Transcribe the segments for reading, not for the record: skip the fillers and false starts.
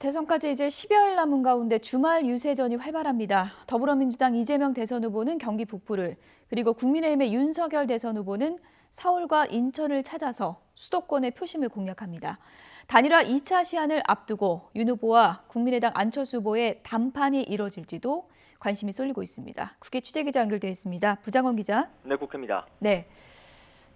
대선까지 이제 10여일 남은 가운데 주말 유세전이 활발합니다. 더불어민주당 이재명 대선 후보는 경기 북부를, 그리고 국민의힘의 윤석열 대선 후보는 서울과 인천을 찾아서 수도권의 표심을 공략합니다. 단일화 2차 시한을 앞두고 윤 후보와 국민의당 안철수 후보의 담판이 이뤄질지도 관심이 쏠리고 있습니다. 국회 취재기자 연결돼 있습니다. 부장원 기자. 네, 국회입니다. 네.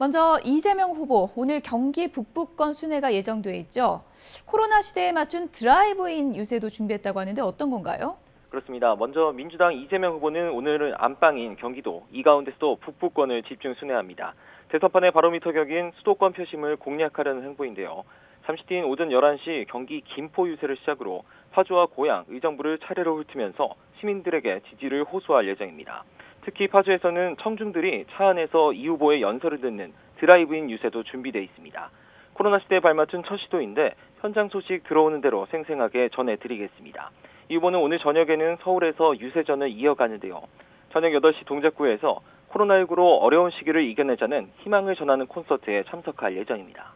먼저 이재명 후보, 오늘 경기 북부권 순회가 예정돼 있죠. 코로나 시대에 맞춘 드라이브인 유세도 준비했다고 하는데 어떤 건가요? 그렇습니다. 먼저 민주당 이재명 후보는 오늘은 안방인 경기도 이 가운데서도 북부권을 집중 순회합니다. 대선판의 바로미터 격인 수도권 표심을 공략하려는 행보인데요. 잠시 뒤인 오전 11시 경기 김포 유세를 시작으로 파주와 고양, 의정부를 차례로 훑으면서 시민들에게 지지를 호소할 예정입니다. 특히 파주에서는 청중들이 차 안에서 이 후보의 연설을 듣는 드라이브인 유세도 준비돼 있습니다. 코로나 시대에 발맞춘 첫 시도인데 현장 소식 들어오는 대로 생생하게 전해드리겠습니다. 이 후보는 오늘 저녁에는 서울에서 유세전을 이어가는데요. 저녁 8시 동작구에서 코로나19로 어려운 시기를 이겨내자는 희망을 전하는 콘서트에 참석할 예정입니다.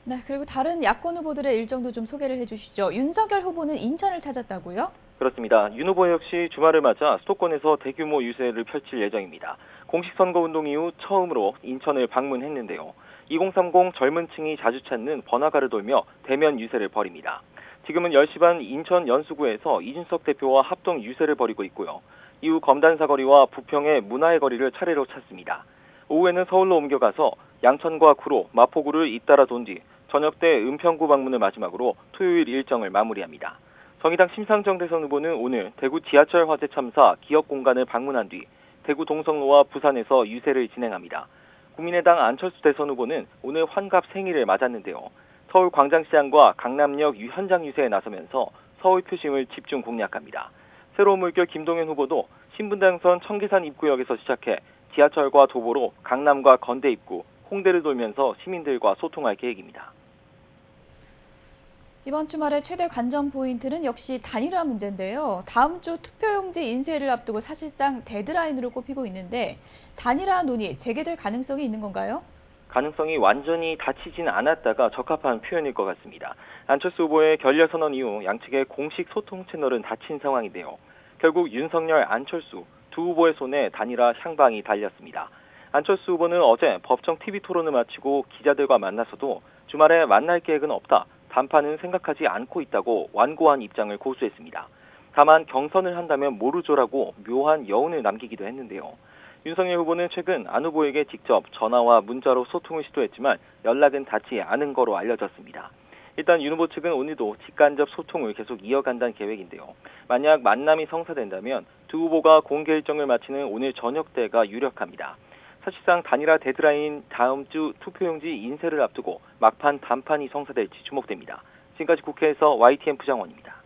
네, 그리고 다른 야권 후보들의 일정도 좀 소개를 해주시죠. 윤석열 후보는 인천을 찾았다고요? 그렇습니다. 윤 후보 역시 주말을 맞아 수도권에서 대규모 유세를 펼칠 예정입니다. 공식 선거운동 이후 처음으로 인천을 방문했는데요. 2030 젊은 층이 자주 찾는 번화가를 돌며 대면 유세를 벌입니다. 지금은 10시 반 인천 연수구에서 이준석 대표와 합동 유세를 벌이고 있고요. 이후 검단사거리와 부평의 문화의 거리를 차례로 찾습니다. 오후에는 서울로 옮겨가서 양천과 구로, 마포구를 잇따라 돈 뒤 저녁 때 은평구 방문을 마지막으로 토요일 일정을 마무리합니다. 정의당 심상정 대선 후보는 오늘 대구 지하철 화재 참사 기억 공간을 방문한 뒤 대구 동성로와 부산에서 유세를 진행합니다. 국민의당 안철수 대선 후보는 오늘 환갑 생일을 맞았는데요. 서울 광장시장과 강남역 현장 유세에 나서면서 서울 표심을 집중 공략합니다. 새로운 물결 김동연 후보도 신분당선 청계산 입구역에서 시작해 지하철과 도보로 강남과 건대 입구, 홍대를 돌면서 시민들과 소통할 계획입니다. 이번 주말의 최대 관전 포인트는 역시 단일화 문제인데요. 다음 주 투표용지 인쇄를 앞두고 사실상 데드라인으로 꼽히고 있는데 단일화 논의 재개될 가능성이 있는 건가요? 가능성이 완전히 닫히진 않았다가 적합한 표현일 것 같습니다. 안철수 후보의 결렬 선언 이후 양측의 공식 소통 채널은 닫힌 상황인데요. 결국 윤석열, 안철수 두 후보의 손에 단일화 향방이 달렸습니다. 안철수 후보는 어제 법정 TV 토론을 마치고 기자들과 만나서도 주말에 만날 계획은 없다. 단판은 생각하지 않고 있다고 완고한 입장을 고수했습니다. 다만 경선을 한다면 모르죠라고 묘한 여운을 남기기도 했는데요. 윤석열 후보는 최근 안 후보에게 직접 전화와 문자로 소통을 시도했지만 연락은 닿지 않은 거로 알려졌습니다. 일단 윤 후보 측은 오늘도 직간접 소통을 계속 이어간다는 계획인데요. 만약 만남이 성사된다면 두 후보가 공개 일정을 마치는 오늘 저녁때가 유력합니다. 사실상 단일화 데드라인 다음 주 투표용지 인쇄를 앞두고 막판 단판이 성사될지 주목됩니다. 지금까지 국회에서 YTN 부장원입니다.